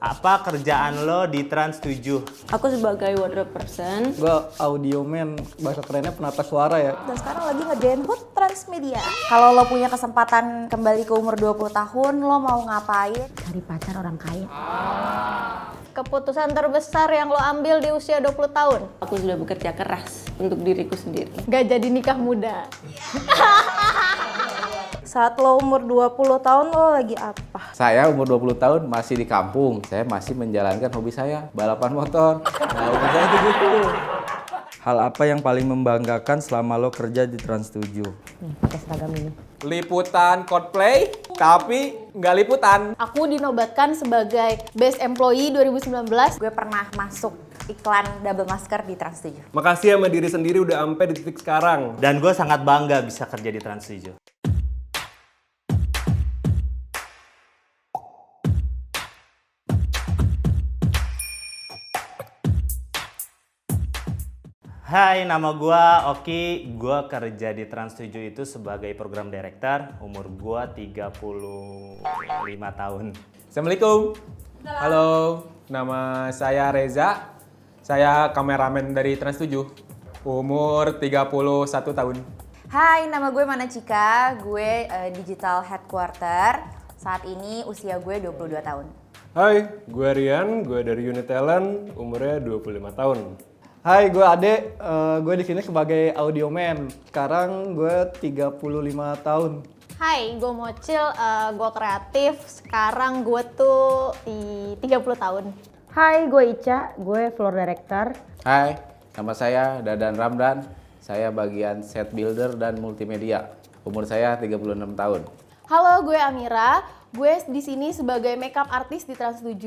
Apa kerjaan lo di Trans 7? Aku sebagai wardrobe person. Gue audio man, bahasa kerennya penata suara ya. Dan sekarang lagi ngerjain HUT Transmedia. Kalau lo punya kesempatan kembali ke umur 20 tahun, lo mau ngapain? Cari pacar orang kaya. Keputusan terbesar yang lo ambil di usia 20 tahun? Aku sudah bekerja keras untuk diriku sendiri. Gak jadi nikah muda. Saat lo umur 20 tahun, lo lagi apa? Saya umur 20 tahun masih di kampung. Saya masih menjalankan hobi saya, balapan motor. Nah, umur saya 70. Hal apa yang paling membanggakan selama lo kerja di Trans 7? Nih, pakai seragam ini. Liputan Coldplay, tapi nggak liputan. Aku dinobatkan sebagai Best Employee 2019. Gue pernah masuk iklan double masker di Trans 7. Makasih sama diri sendiri udah sampai di titik sekarang. Dan gue sangat bangga bisa kerja di Trans 7. Hai, nama gue Oki. Gue kerja di Trans 7 itu sebagai program director. Umur gue 35 tahun. Assalamualaikum. Halo, nama saya Reza. Saya kameramen dari Trans 7. Umur 31 tahun. Hai, nama gue Mana Cika. Gue digital headquarter. Saat ini usia gue 22 tahun. Hai, gue Rian, gue dari Unit Talent, umurnya 25 tahun. Hai, gue Ade. Gue di sini sebagai audio man. Sekarang gue 35 tahun. Hai, gue Mocil, gue kreatif. Sekarang gue tuh di 30 tahun. Hai, gue Ica. Gue floor director. Hai, nama saya Dadan Ramdan. Saya bagian set builder dan multimedia. Umur saya 36 tahun. Halo, gue Amira. Gue di sini sebagai makeup artist di Trans 7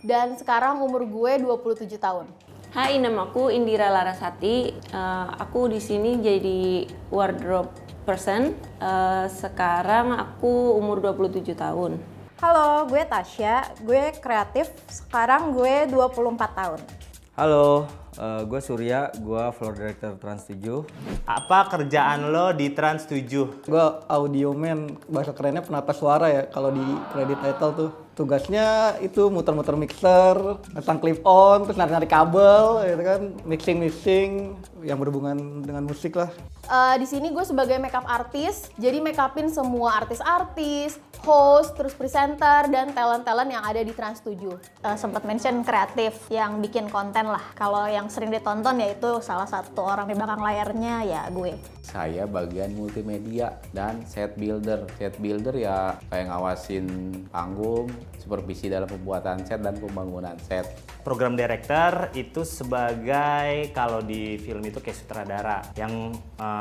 dan sekarang umur gue 27 tahun. Hai, namaku Indira Larasati. Aku di sini jadi wardrobe person. Sekarang aku umur 27 tahun. Halo, gue Tasya. Gue kreatif. Sekarang gue 24 tahun. Halo, gue Surya, gue floor director Trans 7. Apa kerjaan lo di Trans 7? Gue audio man, bahasa kerennya penata suara ya. Kalau di credit title tuh. Tugasnya itu muter-muter mixer, pasang clip on, terus narik-narik kabel, gitu kan, mixing yang berhubungan dengan musik lah. Di sini gue sebagai makeup artist, jadi make upin semua artis-artis, host, terus presenter, dan talent-talent yang ada di Trans 7. Sempat mention kreatif yang bikin konten lah. Kalau yang sering ditonton yaitu salah satu orang di belakang layarnya ya gue. Saya bagian multimedia dan set builder. Set builder ya kayak ngawasin panggung, supervisi dalam pembuatan set dan pembangunan set. Program director itu sebagai, kalau di film itu kayak sutradara yang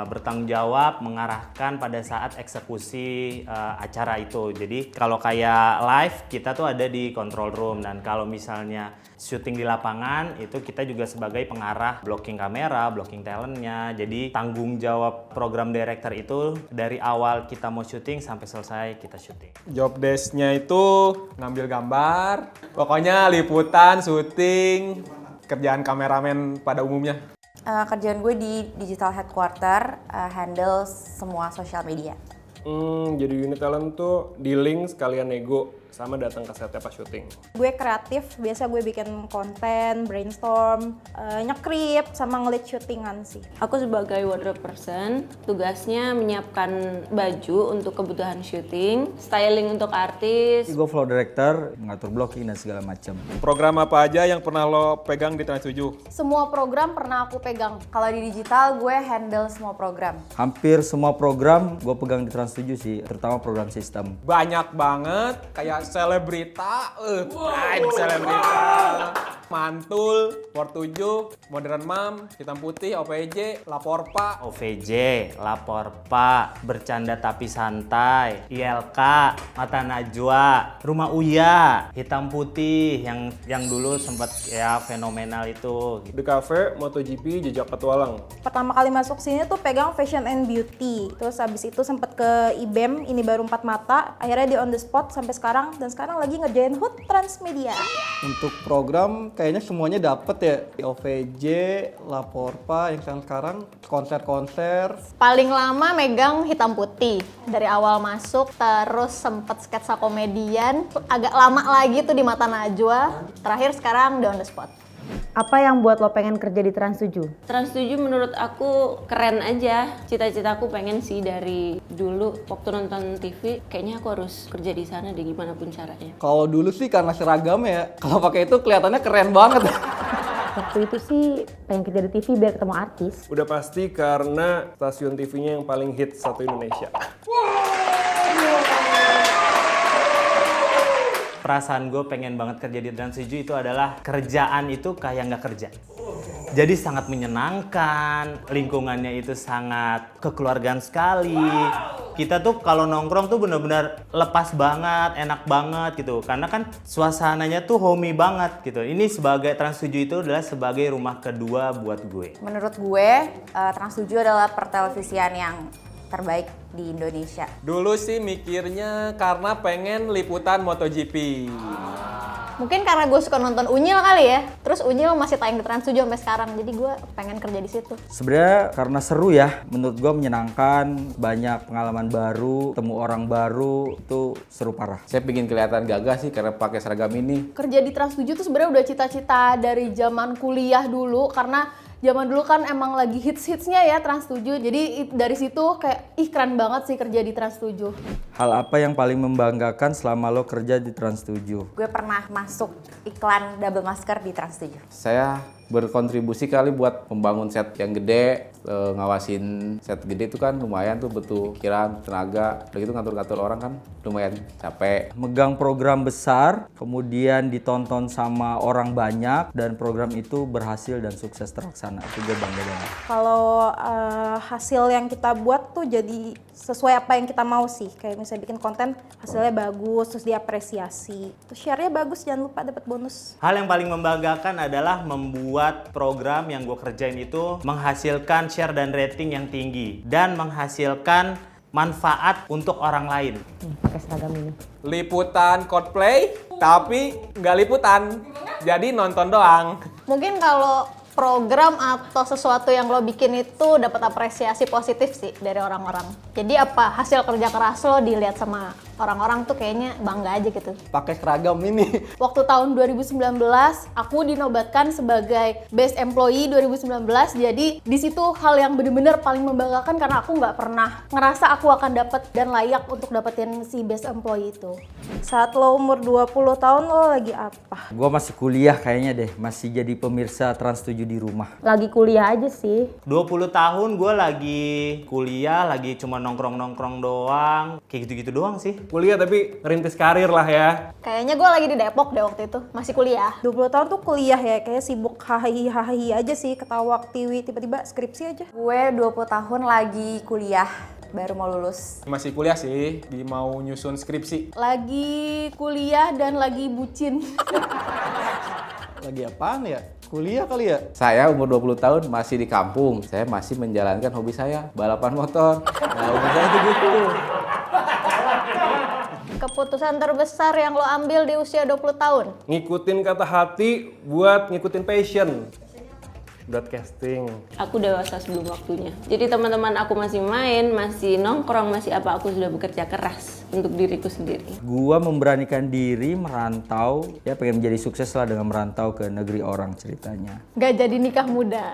bertanggung jawab mengarahkan pada saat eksekusi acara itu. Jadi kalau kayak live kita tuh ada di control room, dan kalau misalnya syuting di lapangan itu kita juga sebagai pengarah, blocking kamera, blocking talentnya. Jadi tanggung jawab program director itu dari awal kita mau syuting sampai selesai kita syuting. Job desk-nya itu ngambil gambar, pokoknya liputan, syuting, kerjaan kameramen pada umumnya. Kerjaan gue di digital headquarter, handle semua sosial media. Jadi Unit Talent tuh dealing sekalian nego sama datang ke setnya pas syuting. Gue kreatif, biasa gue bikin konten, brainstorm, nyekrip, sama ngelit syutingan sih. Aku sebagai wardrobe person, tugasnya menyiapkan baju untuk kebutuhan syuting, styling untuk artis. Gue floor director, mengatur blocking dan segala macam. Program apa aja yang pernah lo pegang di Trans 7? Semua program pernah aku pegang. Kalau di digital, gue handle semua program. Hampir semua program gue pegang di Trans 7 sih, terutama program sistem. Banyak banget, kayak selebrita, selebrita, Mantul, Port 7, Modern Mom, Hitam Putih, OPJ, Lapor Pak. OVJ, Lapor Pak, Bercanda Tapi Santai, ILK, Mata Najwa, Rumah Uya, Hitam Putih yang dulu sempat ya fenomenal itu. The Cafe, MotoGP, Jejak Petualang. Pertama kali masuk sini tuh pegang fashion and beauty. Terus habis itu sempet ke IBEM, ini baru 4 mata. Akhirnya di on the spot sampai sekarang. Dan sekarang lagi ngerjain HUT Transmedia. Untuk program kayak kayaknya semuanya dapet ya. OVJ, Laporpa, yang sekarang konser-konser. Paling lama megang hitam putih dari awal masuk, terus sempet sketsa komedian, agak lama lagi tuh di Mata Najwa, terakhir sekarang di On The Spot. Apa yang buat lo pengen kerja di Trans 7? Trans 7 menurut aku keren aja. Cita-citaku pengen sih dari dulu waktu nonton TV, kayaknya aku harus kerja di sana deh gimana pun caranya. Kalau dulu sih karena seragam ya, kalau pakai itu kelihatannya keren banget. Waktu itu sih pengen kerja di TV biar ketemu artis. Udah pasti karena stasiun TV-nya yang paling hits satu Indonesia. Perasaan gue pengen banget kerja di Trans 7 itu adalah kerjaan itu kayak nggak kerja. Jadi sangat menyenangkan, lingkungannya itu sangat kekeluargaan sekali. Kita tuh kalau nongkrong tuh benar-benar lepas banget, enak banget gitu. Karena kan suasananya tuh homey banget gitu. Ini sebagai Trans 7 itu adalah sebagai rumah kedua buat gue. Menurut gue, Trans 7 adalah pertelevisian yang terbaik di Indonesia. Dulu sih mikirnya karena pengen liputan MotoGP. Mungkin karena gue suka nonton Unyil kali ya, terus Unyil masih tayang di Trans 7 sampai sekarang, jadi gue pengen kerja di situ. Sebenarnya karena seru ya, menurut gue menyenangkan, banyak pengalaman baru, temu orang baru, itu seru parah. Saya pingin kelihatan gagah sih karena pakai seragam ini. Kerja di Trans 7 tuh sebenarnya udah cita-cita dari zaman kuliah dulu, karena zaman dulu kan emang lagi hits-hitsnya ya Trans 7, jadi dari situ kayak ih keren banget sih kerja di Trans 7. Hal apa yang paling membanggakan selama lo kerja di Trans 7? Gue pernah masuk iklan double masker di Trans 7. Saya berkontribusi kali buat membangun set yang gede, ngawasin set gede itu kan lumayan tuh butuh pikiran, tenaga, udah gitu ngatur-ngatur orang kan lumayan capek. Megang program besar, kemudian ditonton sama orang banyak, dan program itu berhasil dan sukses terlaksana. Itu gue bangga banget. Kalau hasil yang kita buat tuh jadi sesuai apa yang kita mau sih. Kayak misalnya bikin konten hasilnya bagus, terus diapresiasi. Terus share-nya bagus, jangan lupa dapat bonus. Hal yang paling membanggakan adalah membuat program yang gue kerjain itu menghasilkan share dan rating yang tinggi dan menghasilkan manfaat untuk orang lain. Pakai seragam ini. Liputan Coldplay, tapi nggak liputan, jadi nonton doang. Mungkin kalau program atau sesuatu yang lo bikin itu dapat apresiasi positif sih dari orang-orang. Jadi apa hasil kerja keras lo dilihat sama orang-orang tuh kayaknya bangga aja gitu. Pakai seragam ini. Waktu tahun 2019 aku dinobatkan sebagai Best Employee 2019. Jadi di situ hal yang bener-bener paling membanggakan karena aku nggak pernah ngerasa aku akan dapat dan layak untuk dapetin si Best Employee itu. Saat lo umur 20 tahun lo lagi apa? Gue masih kuliah kayaknya deh, masih jadi pemirsa Trans 7 di rumah. Lagi kuliah aja sih. 20 tahun gue lagi kuliah, lagi cuma nongkrong-nongkrong doang. Kayak gitu-gitu doang sih. Kuliah tapi ngerintis karir lah ya. Kayaknya gue lagi di Depok deh waktu itu, masih kuliah. 20 tahun tuh kuliah ya, kayak sibuk hahi aja sih, ketawa tiwi, tiba-tiba skripsi aja. Gue 20 tahun lagi kuliah, baru mau lulus. Masih kuliah sih, mau nyusun skripsi. Lagi kuliah dan lagi bucin. Lagi apaan ya? Kuliah kali ya? Saya umur 20 tahun masih di kampung. Saya masih menjalankan hobi saya, balapan motor. Nah, umur saya itu gitu. Keputusan terbesar yang lo ambil di usia 20 tahun? Ngikutin kata hati buat ngikutin passion. Broadcasting. Aku dewasa sebelum waktunya. Jadi teman-teman aku masih main, masih nongkrong, masih apa, aku sudah bekerja keras untuk diriku sendiri. Gua memberanikan diri merantau, ya pengen menjadi sukses lah dengan merantau ke negeri orang ceritanya. Gak jadi nikah muda.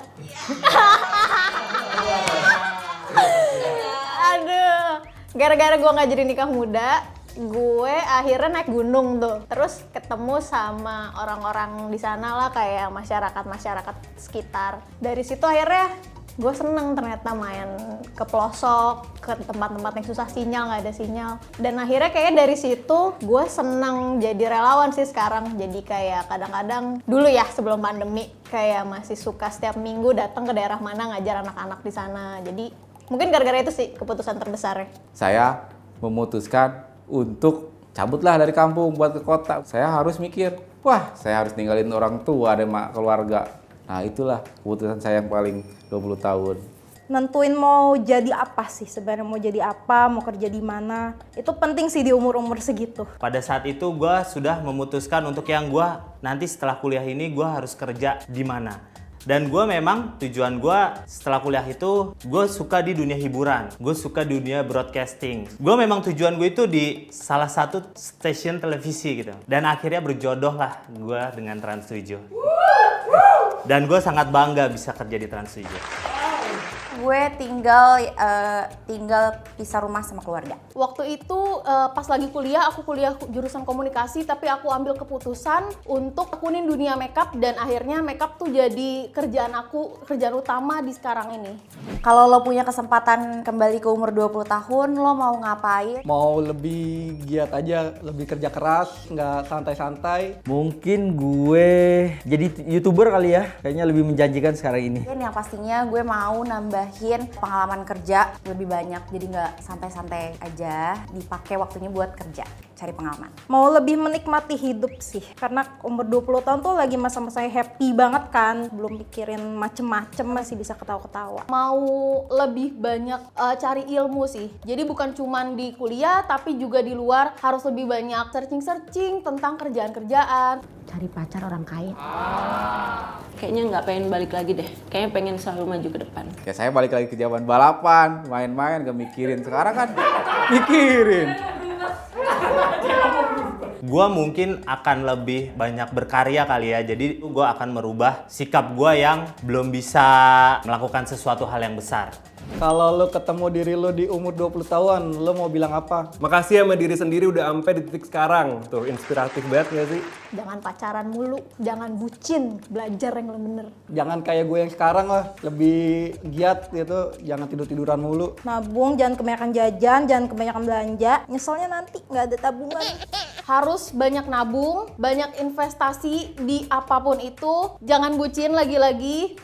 Aduh, gara-gara gue gak jadi nikah muda, gue akhirnya naik gunung tuh, terus ketemu sama orang-orang di sana lah, kayak masyarakat sekitar. Dari situ akhirnya gue seneng ternyata main ke pelosok, ke tempat-tempat yang susah sinyal, nggak ada sinyal. Dan akhirnya kayak dari situ gue seneng jadi relawan sih sekarang. Jadi kayak kadang-kadang dulu ya sebelum pandemi kayak masih suka setiap minggu datang ke daerah mana ngajar anak-anak di sana. Jadi mungkin gara-gara itu sih keputusan terbesarnya. Saya memutuskan untuk cabutlah dari kampung buat ke kota. Saya harus mikir, wah saya harus ninggalin orang tua dan keluarga. Nah itulah keputusan saya yang paling 20 tahun. nentuin mau jadi apa sih sebenarnya, mau jadi apa, mau kerja di mana. Itu penting sih di umur-umur segitu. Pada saat itu gue sudah memutuskan untuk yang gue nanti setelah kuliah ini gue harus kerja di mana. Dan gue memang tujuan gue setelah kuliah itu gue suka di dunia hiburan, gue suka di dunia broadcasting. Gue memang tujuan gue itu di salah satu stasiun televisi gitu. Dan akhirnya berjodoh lah gue dengan Trans 7. Dan gue sangat bangga bisa kerja di Trans 7. Gue tinggal pisah rumah sama keluarga. Waktu itu pas lagi kuliah, aku kuliah jurusan komunikasi, tapi aku ambil keputusan untuk tekunin dunia makeup dan akhirnya makeup tuh jadi kerjaan utama di sekarang ini. Kalau lo punya kesempatan kembali ke umur 20 tahun, lo mau ngapain? Mau lebih giat aja, lebih kerja keras, nggak santai-santai. Mungkin gue jadi YouTuber kali ya, kayaknya lebih menjanjikan sekarang ini. Dan yang pastinya gue mau nambahin pengalaman kerja lebih banyak, jadi nggak santai-santai aja, dipakai waktunya buat kerja, cari pengalaman. Mau lebih menikmati hidup sih, karena umur 20 tahun tuh lagi masa-masa happy banget kan, belum pikirin macem-macem, masih bisa ketawa-ketawa. Mau lebih banyak cari ilmu sih, jadi bukan cuman di kuliah tapi juga di luar harus lebih banyak searching tentang kerjaan-kerjaan. Cari pacar orang kaya. Kayaknya nggak pengen balik lagi deh. Kayaknya pengen selalu maju ke depan. Ya saya balik lagi ke zaman balapan, main-main gak mikirin. Sekarang kan mikirin. Gue mungkin akan lebih banyak berkarya kali ya. Jadi gue akan merubah sikap gue yang belum bisa melakukan sesuatu hal yang besar. Kalau lo ketemu diri lo di umur 20 tahun, lo mau bilang apa? Makasih sama diri sendiri udah sampai di titik sekarang. Tuh, inspiratif banget gak sih? Jangan pacaran mulu, jangan bucin, belajar yang bener. Jangan kayak gue yang sekarang lah, lebih giat gitu, jangan tidur-tiduran mulu. Nabung, jangan kebanyakan jajan, jangan kebanyakan belanja. Nyeselnya nanti nggak ada tabungan. Harus banyak nabung, banyak investasi di apapun itu. Jangan bucin lagi-lagi.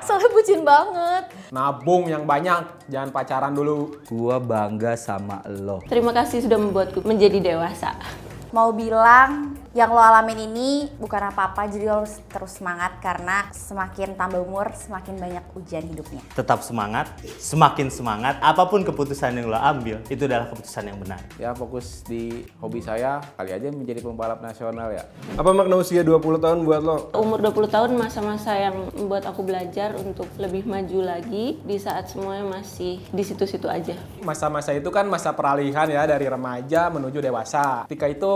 Soalnya bucin banget. Nabung yang banyak, jangan pacaran dulu. Gua bangga sama lo. Terima kasih sudah membuatku menjadi dewasa. Mau bilang yang lo alamin ini bukan apa-apa, jadi lo harus terus semangat karena semakin tambah umur semakin banyak ujian hidupnya. Tetap semangat, semakin semangat, apapun keputusan yang lo ambil, itu adalah keputusan yang benar. Ya fokus di hobi saya, kali aja menjadi pembalap nasional ya. Apa makna usia 20 tahun buat lo? Umur 20 tahun masa-masa yang membuat aku belajar untuk lebih maju lagi di saat semuanya masih di situ-situ aja. Masa-masa itu kan masa peralihan ya, dari remaja menuju dewasa. Ketika itu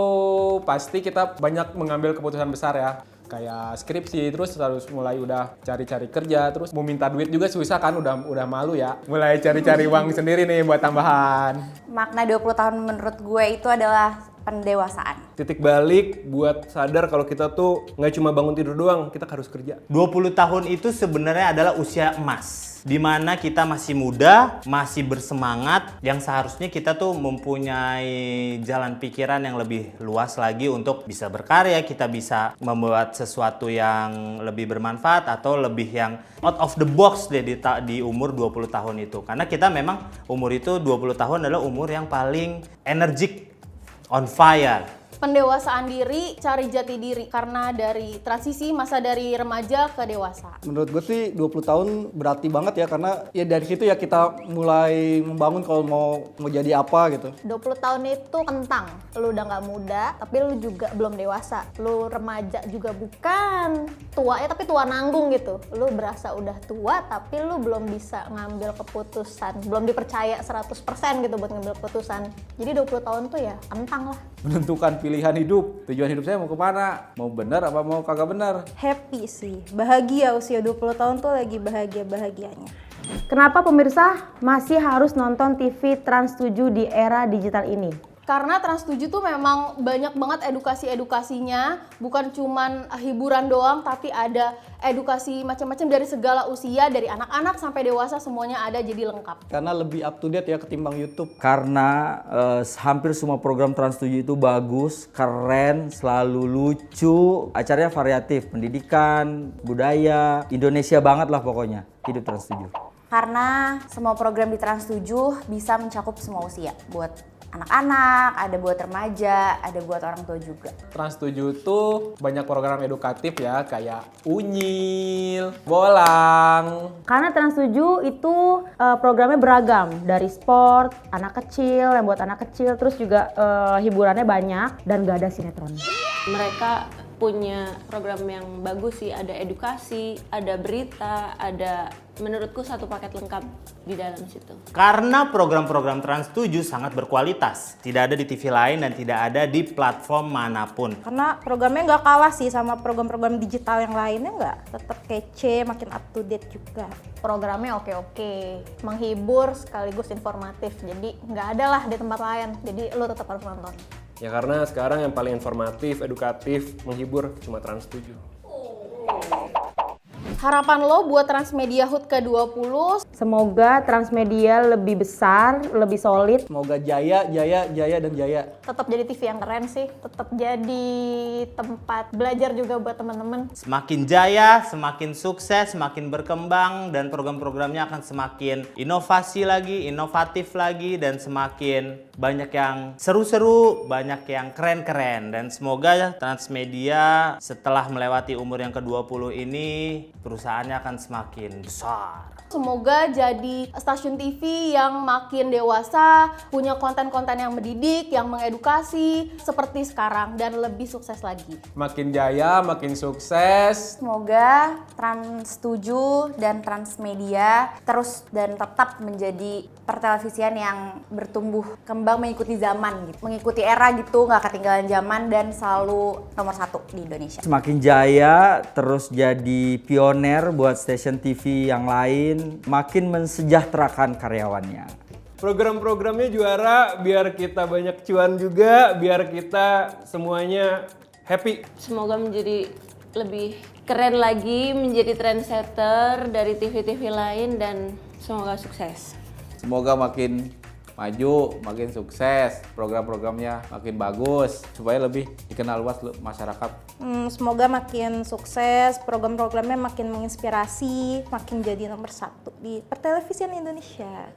pasti kita banyak mengambil keputusan besar ya. Kayak skripsi, terus harus mulai udah cari-cari kerja, terus mau minta duit juga susah kan, udah malu ya. Mulai cari-cari uang sendiri nih buat tambahan. Makna 20 tahun menurut gue itu adalah pendewasaan. Titik balik buat sadar kalau kita tuh nggak cuma bangun tidur doang, kita harus kerja. 20 tahun itu sebenarnya adalah usia emas. Di mana kita masih muda, masih bersemangat, yang seharusnya kita tuh mempunyai jalan pikiran yang lebih luas lagi untuk bisa berkarya, kita bisa membuat sesuatu yang lebih bermanfaat atau lebih yang out of the box deh di umur 20 tahun itu. Karena kita memang umur itu 20 tahun adalah umur yang paling energik, on fire. Pendewasaan diri, cari jati diri karena dari transisi masa dari remaja ke dewasa. Menurut gue sih 20 tahun berarti banget ya, karena ya dari situ ya kita mulai membangun kalau mau jadi apa gitu. 20 tahun itu kentang, lu udah nggak muda, tapi lu juga belum dewasa. Lu remaja juga bukan tua ya, tapi tua nanggung gitu. Lu berasa udah tua, tapi lu belum bisa ngambil keputusan, belum dipercaya 100% gitu buat ngambil keputusan. Jadi 20 tahun tuh ya kentang lah. Menentukan pilihan hidup, tujuan hidup saya mau kemana, mau benar apa mau kagak benar. Happy sih, bahagia usia 20 tahun tuh lagi bahagia-bahagianya. Kenapa pemirsa masih harus nonton TV Trans 7 di era digital ini? Karena Trans 7 tuh memang banyak banget edukasi-edukasinya, bukan cuman hiburan doang, tapi ada edukasi macam-macam dari segala usia, dari anak-anak sampai dewasa semuanya ada, jadi lengkap. Karena lebih up to date ya ketimbang YouTube. Karena hampir semua program Trans 7 itu bagus, keren, selalu lucu, acaranya variatif, pendidikan, budaya, Indonesia banget lah pokoknya. Hidup Trans 7. Karena semua program di Trans 7 bisa mencakup semua usia buat anak-anak, ada buat remaja, ada buat orang tua juga. Trans 7 tuh banyak program edukatif ya, kayak Unyil, Bolang. Karena Trans 7 itu programnya beragam, dari sport, anak kecil, yang buat anak kecil, terus juga hiburannya banyak dan gak ada sinetron. Mereka punya program yang bagus sih, ada edukasi, ada berita, ada menurutku satu paket lengkap di dalam situ. Karena program-program Trans 7 sangat berkualitas, tidak ada di TV lain dan tidak ada di platform manapun. Karena programnya nggak kalah sih sama program-program digital yang lainnya, nggak, tetap kece, makin up to date juga. Programnya oke-oke, menghibur sekaligus informatif, jadi nggak ada lah di tempat lain, jadi lo tetap harus nonton. Ya karena sekarang yang paling informatif, edukatif, menghibur cuma Trans 7. Harapan lo buat Transmedia HUT ke-20? Semoga Transmedia lebih besar, lebih solid. Semoga jaya, dan jaya. Tetap jadi TV yang keren sih, tetap jadi tempat belajar juga buat teman-teman. Semakin jaya, semakin sukses, semakin berkembang, dan program-programnya akan semakin inovasi lagi, inovatif lagi, dan semakin banyak yang seru-seru, banyak yang keren-keren. Dan semoga Transmedia setelah melewati umur yang ke-20 ini, perusahaannya akan semakin besar. Semoga jadi stasiun TV yang makin dewasa, punya konten-konten yang mendidik, yang mengedukasi, seperti sekarang, dan lebih sukses lagi. Makin jaya, makin sukses. Semoga Trans 7 dan Transmedia terus dan tetap menjadi pertelevisian yang bertumbuh kembang mengikuti zaman gitu. Mengikuti era gitu, nggak ketinggalan zaman dan selalu nomor 1 di Indonesia. Semakin jaya, terus jadi pioner buat stasiun TV yang lain, makin mensejahterakan karyawannya. Program-programnya juara biar kita banyak cuan juga, biar kita semuanya happy. Semoga menjadi lebih keren lagi, menjadi trendsetter dari TV-TV lain, dan semoga sukses. Semoga makin maju, makin sukses, program-programnya makin bagus, supaya lebih dikenal luas masyarakat. Semoga makin sukses, program-programnya makin menginspirasi, makin jadi nomor 1 di pertelevisian Indonesia.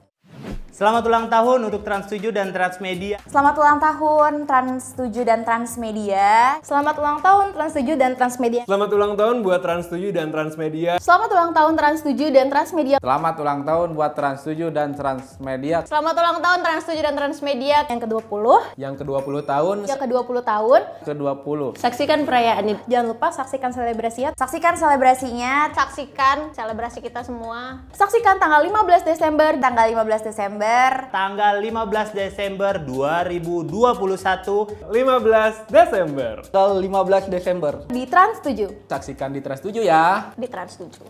Selamat ulang tahun untuk Trans 7 dan Transmedia. Selamat ulang tahun Trans 7 dan Transmedia. Selamat ulang tahun Trans 7 dan Transmedia. Selamat ulang tahun buat Trans 7 dan Transmedia. Selamat ulang tahun Trans 7 dan Transmedia. Selamat ulang tahun buat Trans 7 dan Transmedia. Selamat ulang tahun Trans 7 dan Transmedia. Yang ke-20. Yang ke-20 tahun. Yang ke-20 tahun. Ke-20. Saksikan perayaan ini. Jangan lupa saksikan selebrasinya. Saksikan selebrasinya. Saksikan selebrasi kita semua. Saksikan tanggal 15 Desember. Tanggal 15 Desember. Tanggal 15 Desember 2021. 15 Desember. Tanggal 15 Desember. Di Trans 7. Saksikan di Trans 7 ya. Di Trans 7.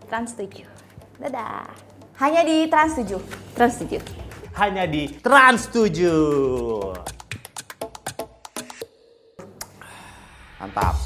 Trans 7. Dadah. Hanya di Trans 7. Trans 7. Hanya di Trans 7. Mantap.